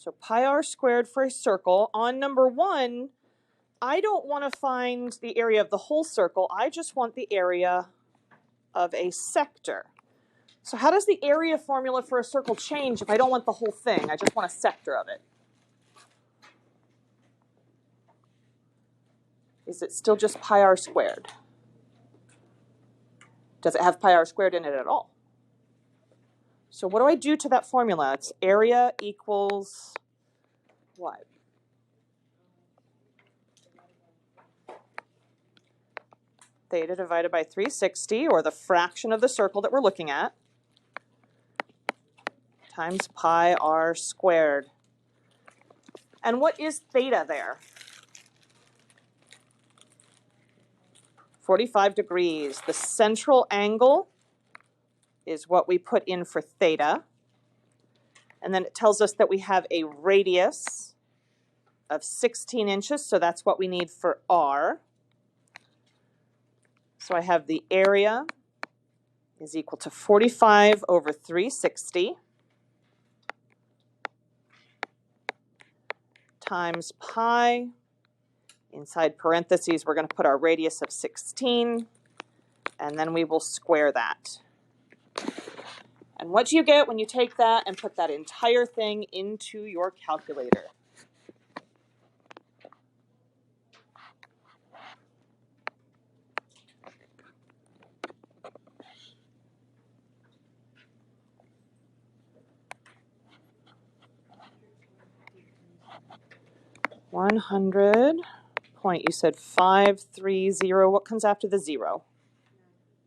So pi r squared for a circle. On number 1, I don't want to find the area of the whole circle. I just want the area of a sector. So how does the area formula for a circle change if I don't want the whole thing? I just want a sector of it. Is it still just pi r squared? Does it have pi r squared in it at all? So what do I do to that formula? It's area equals what? Theta divided by 360, or the fraction of the circle that we're looking at, times pi r squared. And what is theta there? 45 degrees. The central angle is what we put in for theta. And then it tells us that we have a radius of 16 inches, so that's what we need for r. So I have the area is equal to 45 over 360 times pi. Inside parentheses, we're going to put our radius of 16, and then we will square that. And what do you get when you take that and put that entire thing into your calculator? You said 530. What comes after the 0?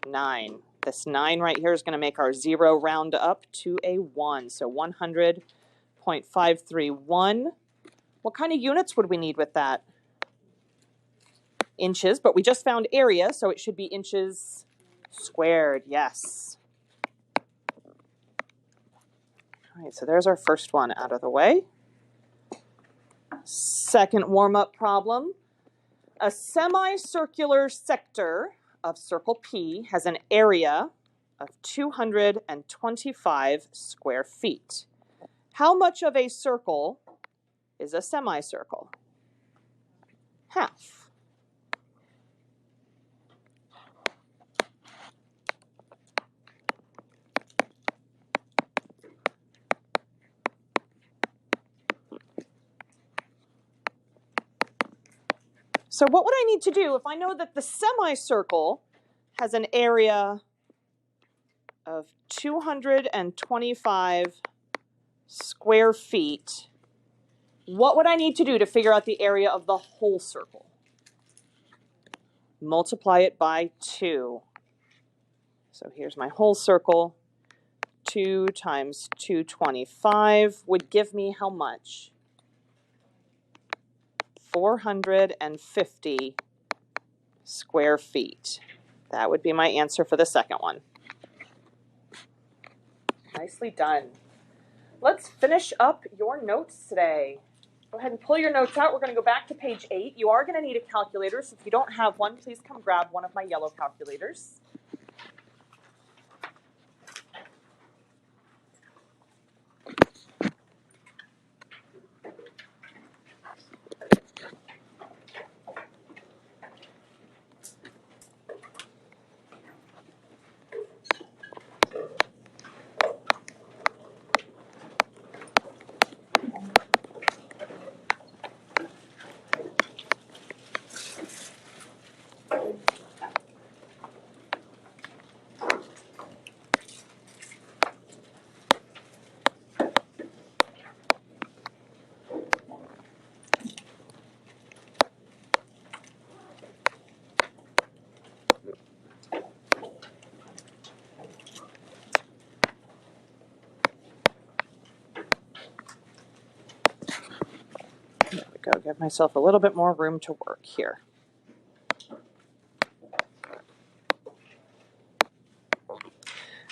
9. This 9 right here is going to make our 0 round up to a 1. So 100.531. What kind of units would we need with that? Inches, but we just found area, so it should be inches squared. Yes. All right, so there's our first one out of the way. Second warm-up problem. A semicircular sector of circle P has an area of 225 square feet. How much of a circle is a semicircle? Half. So what would I need to do if I know that the semicircle has an area of 225 square feet? What would I need to do to figure out the area of the whole circle? Multiply it by 2. So here's my whole circle. 2 times 225 would give me how much? 450 square feet. That would be my answer for the second one. Nicely done. Let's finish up your notes today. Go ahead and pull your notes out. We're going to go back to page 8. You are going to need a calculator, so if you don't have one, please come grab one of my yellow calculators. Go give myself a little bit more room to work here.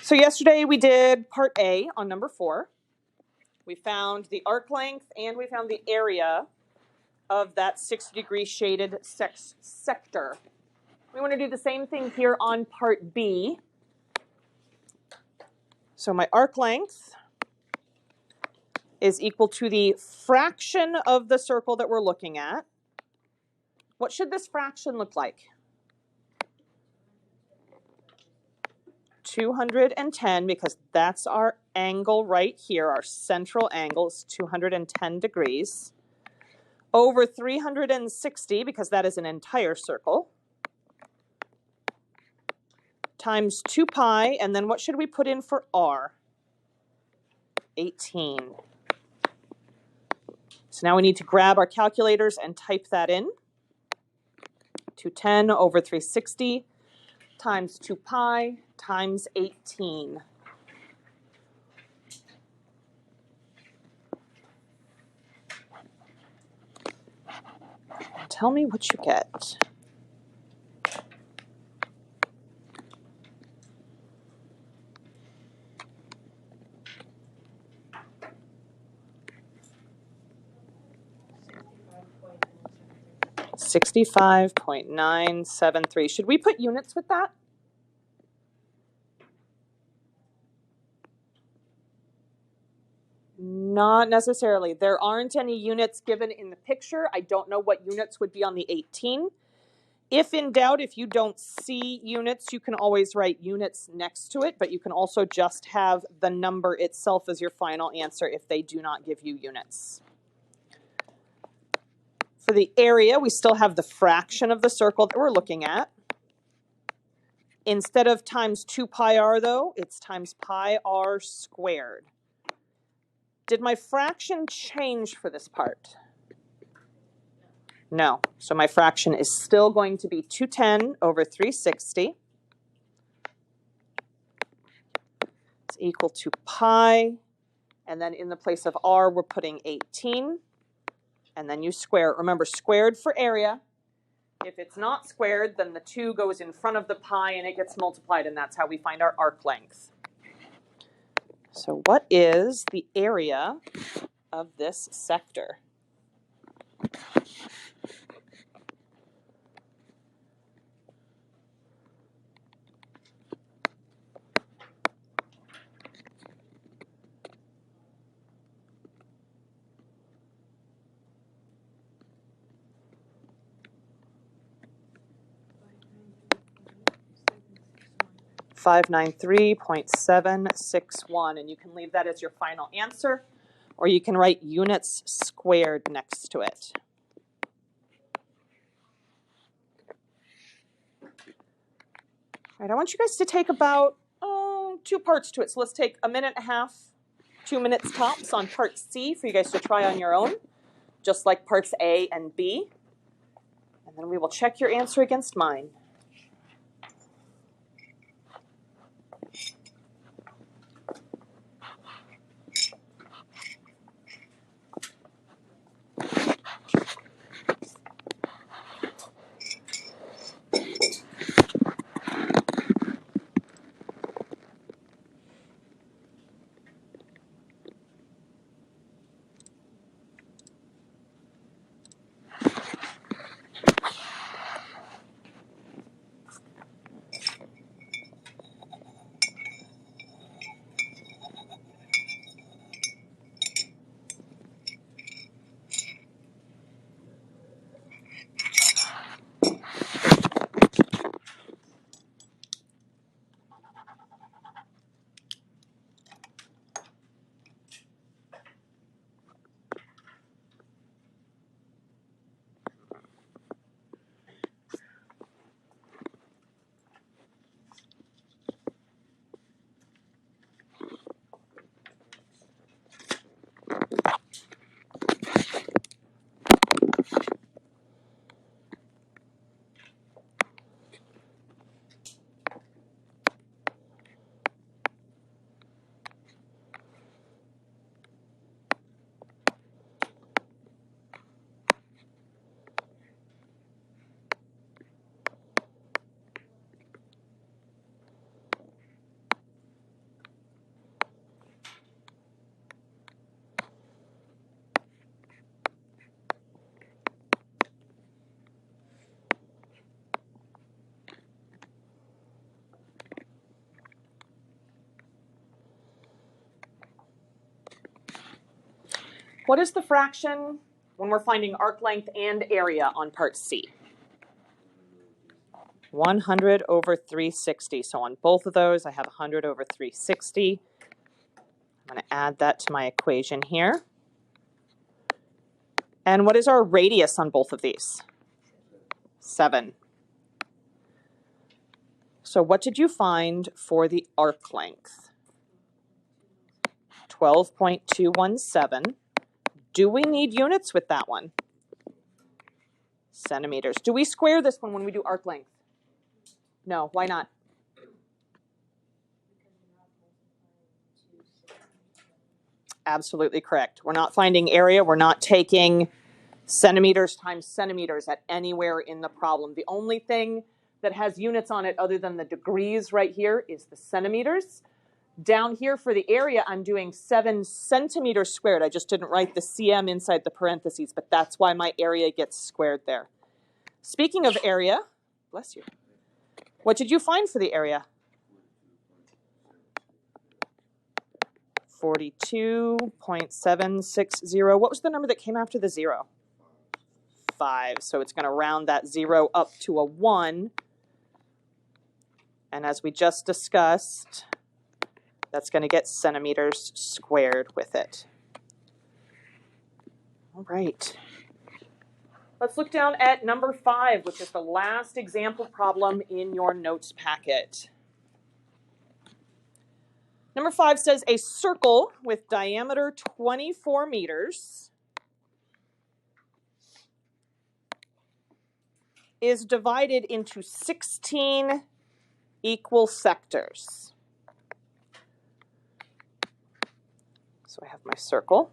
So yesterday we did part A on number 4. We found the arc length and we found the area of that 60-degree shaded sector. We want to do the same thing here on part B. So my arc length is equal to the fraction of the circle that we're looking at. What should this fraction look like? 210, because that's our angle right here. Our central angle is 210 degrees. Over 360, because that is an entire circle, times 2 pi, and then what should we put in for r? 18. So now we need to grab our calculators and type that in. 210 over 360 times 2 pi times 18. Tell me what you get. $65.973. Should we put units with that? Not necessarily. There aren't any units given in the picture. I don't know what units would be on the 18. If in doubt, if you don't see units, you can always write units next to it, but you can also just have the number itself as your final answer if they do not give you units. For the area, we still have the fraction of the circle that we're looking at. Instead of times 2 pi r, though, it's times pi r squared. Did my fraction change for this part? No. So my fraction is still going to be 210 over 360. It's equal to pi. And then in the place of r, we're putting 18. And then you square. Remember, squared for area. If it's not squared, then the 2 goes in front of the pi and it gets multiplied, and that's how we find our arc length. So what is the area of this sector? $593.761, and you can leave that as your final answer, or you can write units squared next to it. All right, I want you guys to take about 2 parts to it. So let's take a minute and a half, 2 minutes tops on part C for you guys to try on your own, just like parts A and B. And then we will check your answer against mine. What is the fraction when we're finding arc length and area on part C? 100 over 360. So on both of those, I have 100 over 360. I'm going to add that to my equation here. And what is our radius on both of these? 7. So what did you find for the arc length? 12.217. Do we need units with that one? Centimeters. Do we square this one when we do arc length? No, why not? Absolutely correct. We're not finding area. We're not taking centimeters times centimeters at anywhere in the problem. The only thing that has units on it other than the degrees right here is the centimeters. Down here for the area, I'm doing 7 centimeters squared. I just didn't write the cm inside the parentheses, but that's why my area gets squared there. Speaking of area, bless you. What did you find for the area? 42.760. What was the number that came after the 0? 5. So it's going to round that 0 up to a 1. And as we just discussed, that's going to get centimeters squared with it. All right. Let's look down at number 5, which is the last example problem in your notes packet. Number 5 says a circle with diameter 24 meters is divided into 16 equal sectors. So I have my circle.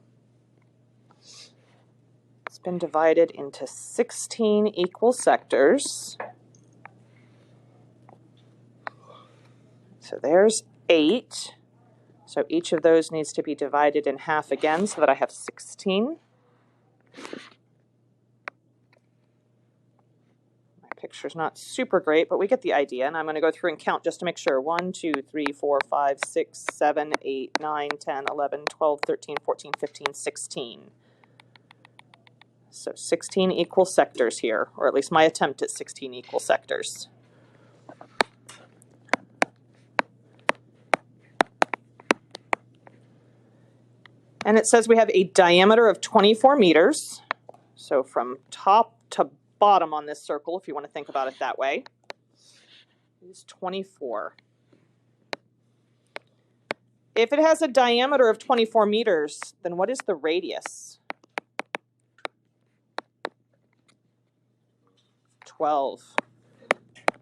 It's been divided into 16 equal sectors. So there's 8. So each of those needs to be divided in half again so that I have 16. My picture's not super great, but we get the idea. And I'm going to go through and count just to make sure. 1, 2, 3, 4, 5, 6, 7, 8, 9, 10, 11, 12, 13, 14, 15, 16. So 16 equal sectors here, or at least my attempt at 16 equal sectors. And it says we have a diameter of 24 meters. So from top to bottom on this circle, if you want to think about it that way, is 24. If it has a diameter of 24 meters, then what is the radius? 12.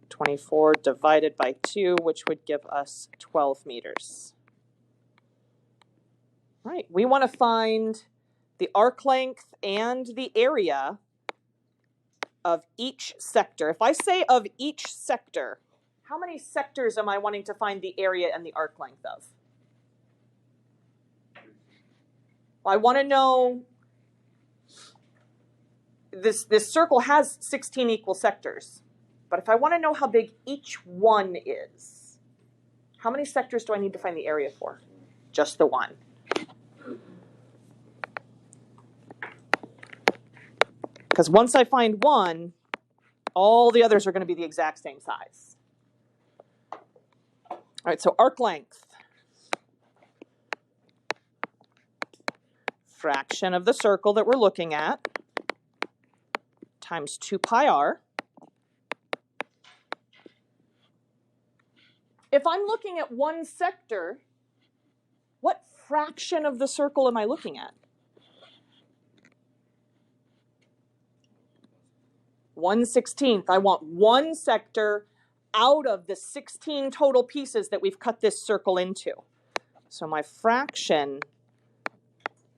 24 divided by 2, which would give us 12 meters. All right, we want to find the arc length and the area of each sector. If I say of each sector, how many sectors am I wanting to find the area and the arc length of? Well, I want to know, this circle has 16 equal sectors, but if I want to know how big each one is, how many sectors do I need to find the area for? Just the one. Because once I find one, all the others are going to be the exact same size. All right, so arc length. Fraction of the circle that we're looking at times 2 pi r. If I'm looking at one sector, what fraction of the circle am I looking at? 1/16. I want one sector out of the 16 total pieces that we've cut this circle into. So my fraction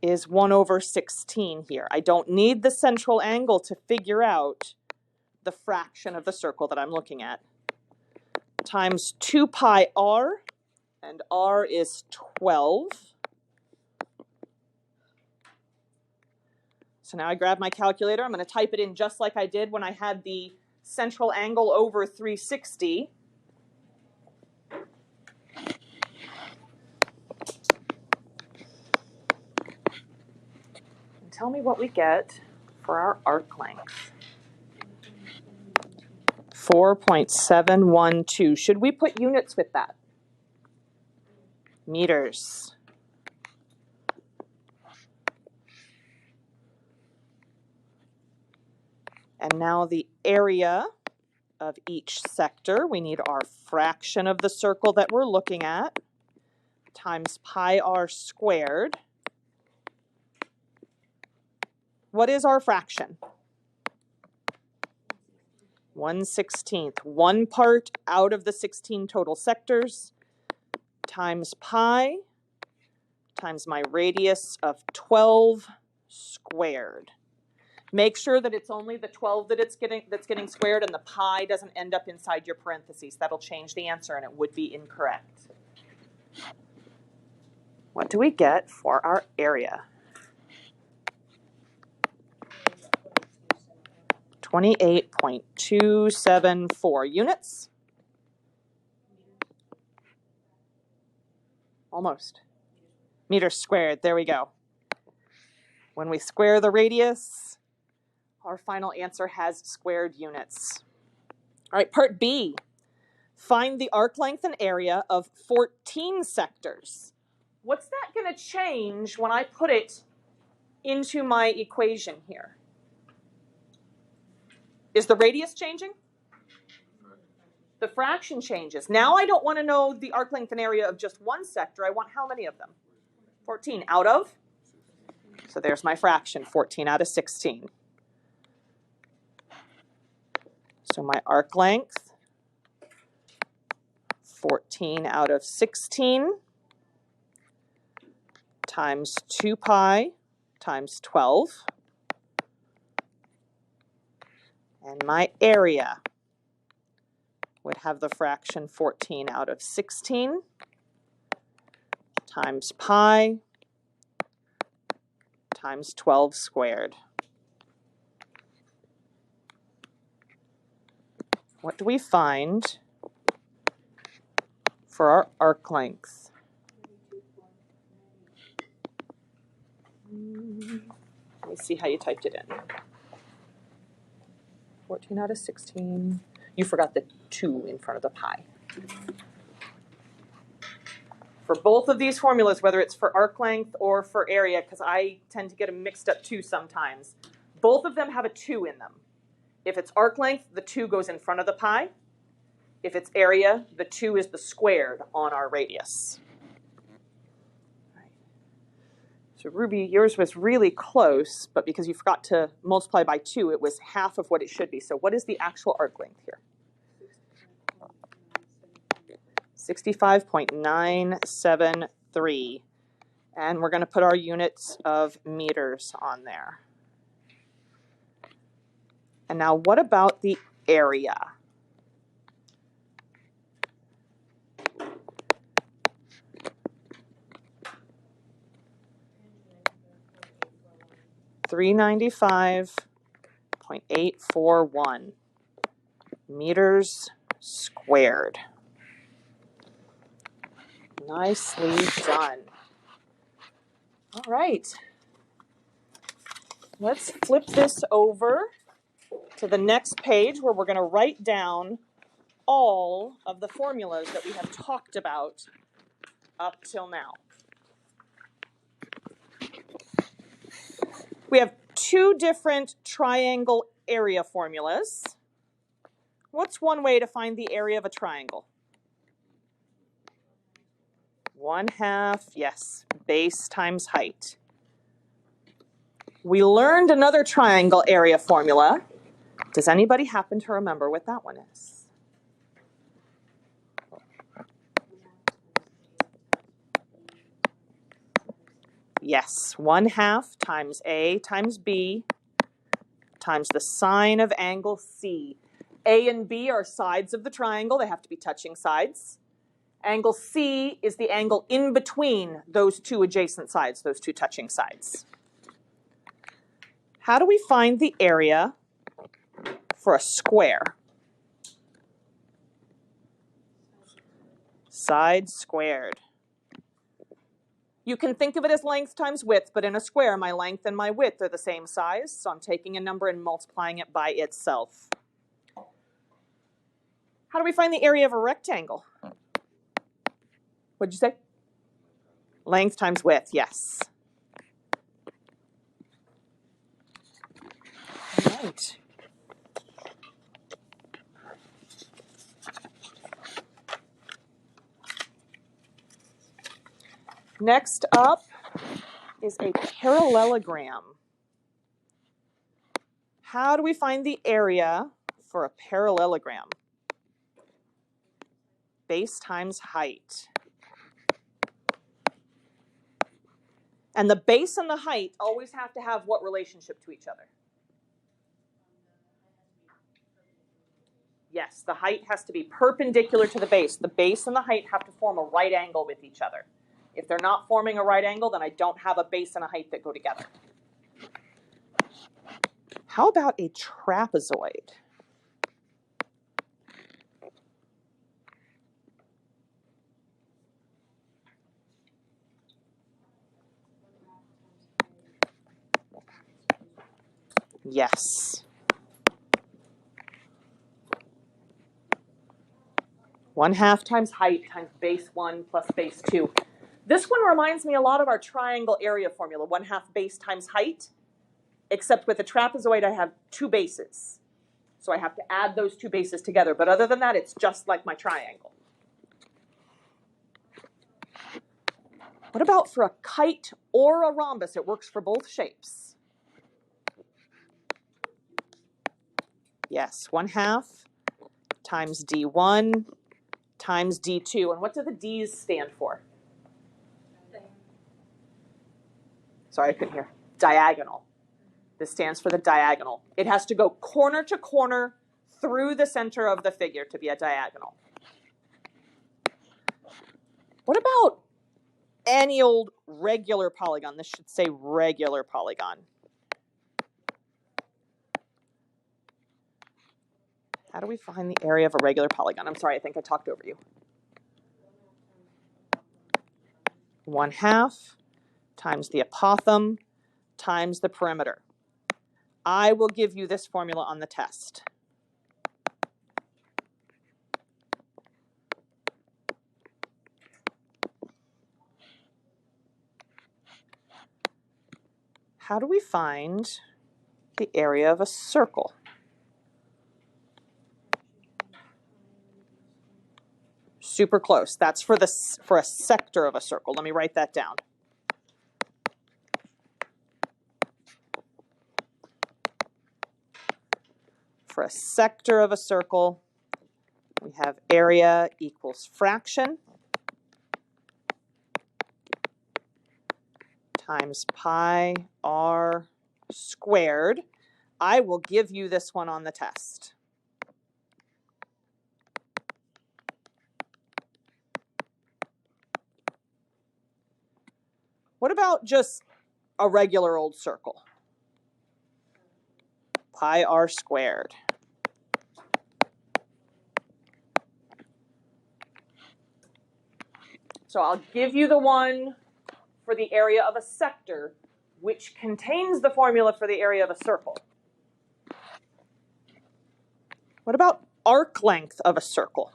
is 1/16 here. I don't need the central angle to figure out the fraction of the circle that I'm looking at. Times 2 pi r, and r is 12. So now I grab my calculator. I'm going to type it in just like I did when I had the central angle over 360. tell me what we get for our arc length. 4.712. Should we put units with that? Meters. And now the area of each sector. We need our fraction of the circle that we're looking at times pi r squared. What is our fraction? 1/16. 1 part out of the 16 total sectors times pi times my radius of 12 squared. Make sure that it's only the 12 that's getting squared and the pi doesn't end up inside your parentheses. That'll change the answer and it would be incorrect. What do we get for our area? 28.274 units. Almost. Meters squared, there we go. When we square the radius, our final answer has squared units. All right, part B. Find the arc length and area of 14 sectors. What's that going to change when I put it into my equation here? Is the radius changing? The fraction changes. Now I don't want to know the arc length and area of just one sector. I want how many of them? 14 out of? So there's my fraction, 14 out of 16. So my arc length, 14 out of 16 times 2 pi times 12. And my area would have the fraction 14 out of 16 times pi times 12 squared. What do we find for our arc length? Let me see how you typed it in. 14 out of 16. You forgot the 2 in front of the pi. For both of these formulas, whether it's for arc length or for area, because I tend to get them mixed up too sometimes, both of them have a 2 in them. If it's arc length, the 2 goes in front of the pi. If it's area, the 2 is the squared on our radius. So Ruby, yours was really close, but because you forgot to multiply by 2, it was half of what it should be. So what is the actual arc length here? 65.973. And we're going to put our units of meters on there. And now what about the area? $395.841 meters squared. Nicely done. All right. Let's flip this over to the next page where we're going to write down all of the formulas that we have talked about up till now. We have 2 different triangle area formulas. What's one way to find the area of a triangle? 1/2, yes, base times height. We learned another triangle area formula. Does anybody happen to remember what that one is? Yes, 1/2 times A times B times the sine of angle C. A and B are sides of the triangle. They have to be touching sides. Angle C is the angle in between those 2 adjacent sides, those 2 touching sides. How do we find the area for a square? Side squared. You can think of it as length times width, but in a square, my length and my width are the same size, so I'm taking a number and multiplying it by itself. How do we find the area of a rectangle? What'd you say? Length times width, yes. All right. Next up is a parallelogram. How do we find the area for a parallelogram? Base times height. And the base and the height always have to have what relationship to each other? Yes, the height has to be perpendicular to the base. The base and the height have to form a right angle with each other. If they're not forming a right angle, then I don't have a base and a height that go together. How about a trapezoid? Yes. 1/2 times height times base 1 plus base 2. This one reminds me a lot of our triangle area formula, 1/2 base times height, except with a trapezoid I have 2 bases. So I have to add those 2 bases together. But other than that, it's just like my triangle. What about for a kite or a rhombus? It works for both shapes. Yes, 1/2 times D1 times D2. And what do the D's stand for? Sorry, I couldn't hear. Diagonal. This stands for the diagonal. It has to go corner to corner through the center of the figure to be a diagonal. What about any old regular polygon? This should say regular polygon. How do we find the area of a regular polygon? I'm sorry, I think I talked over you. 1/2 times the apothem times the perimeter. I will give you this formula on the test. How do we find the area of a circle? Super close. That's for a sector of a circle. Let me write that down. For a sector of a circle, we have area equals fraction times pi r squared. I will give you this one on the test. What about just a regular old circle? Pi r squared. So I'll give you the one for the area of a sector, which contains the formula for the area of a circle. What about arc length of a circle?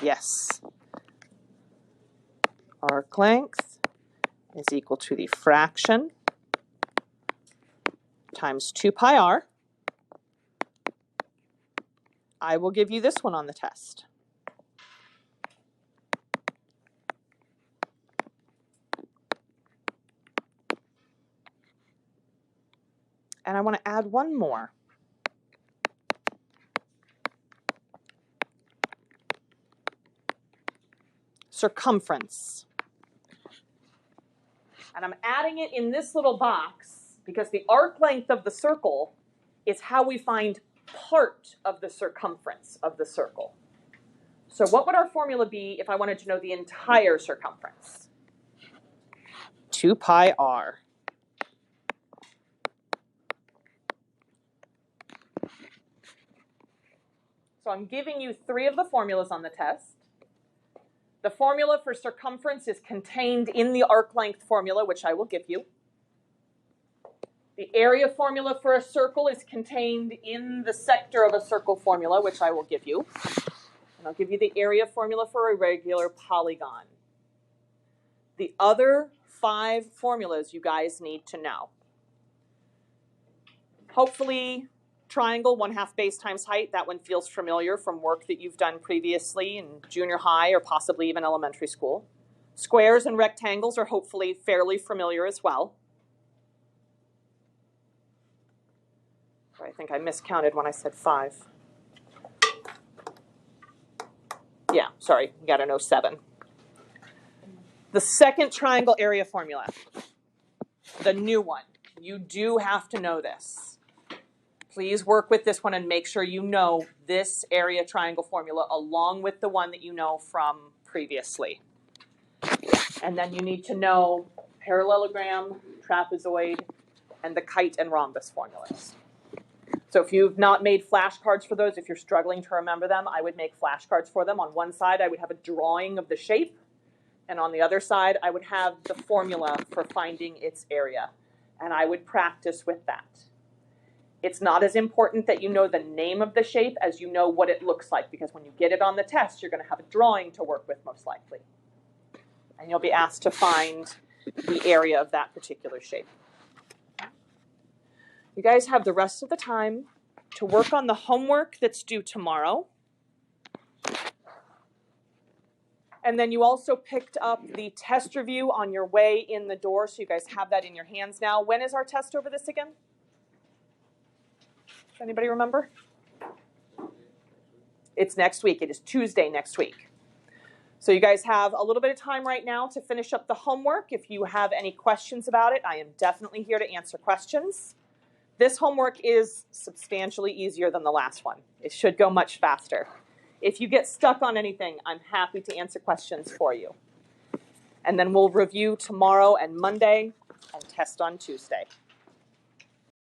Yes. Arc length is equal to the fraction times 2 pi r. I will give you this one on the test. And I want to add one more. Circumference. And I'm adding it in this little box because the arc length of the circle is how we find part of the circumference of the circle. So what would our formula be if I wanted to know the entire circumference? 2 pi r. So I'm giving you 3 of the formulas on the test. The formula for circumference is contained in the arc length formula, which I will give you. The area formula for a circle is contained in the sector of a circle formula, which I will give you. And I'll give you the area formula for a regular polygon. The other 5 formulas you guys need to know. Hopefully, triangle, 1/2 base times height, that one feels familiar from work that you've done previously in junior high or possibly even elementary school. Squares and rectangles are hopefully fairly familiar as well. I think I miscounted when I said 5. Yeah, sorry, you got to know 7. The second triangle area formula, the new one, you do have to know this. Please work with this one and make sure you know this area triangle formula along with the one that you know from previously. And then you need to know parallelogram, trapezoid, and the kite and rhombus formulas. So if you've not made flashcards for those, if you're struggling to remember them, I would make flashcards for them. On one side, I would have a drawing of the shape. And on the other side, I would have the formula for finding its area. And I would practice with that. It's not as important that you know the name of the shape as you know what it looks like, because when you get it on the test, you're going to have a drawing to work with most likely. And you'll be asked to find the area of that particular shape. You guys have the rest of the time to work on the homework that's due tomorrow. And then you also picked up the test review on your way in the door, so you guys have that in your hands now. When is our test over this again? Does anybody remember? It's next week. It is Tuesday next week. So you guys have a little bit of time right now to finish up the homework. If you have any questions about it, I am definitely here to answer questions. This homework is substantially easier than the last one. It should go much faster. If you get stuck on anything, I'm happy to answer questions for you. And then we'll review tomorrow and Monday and test on Tuesday.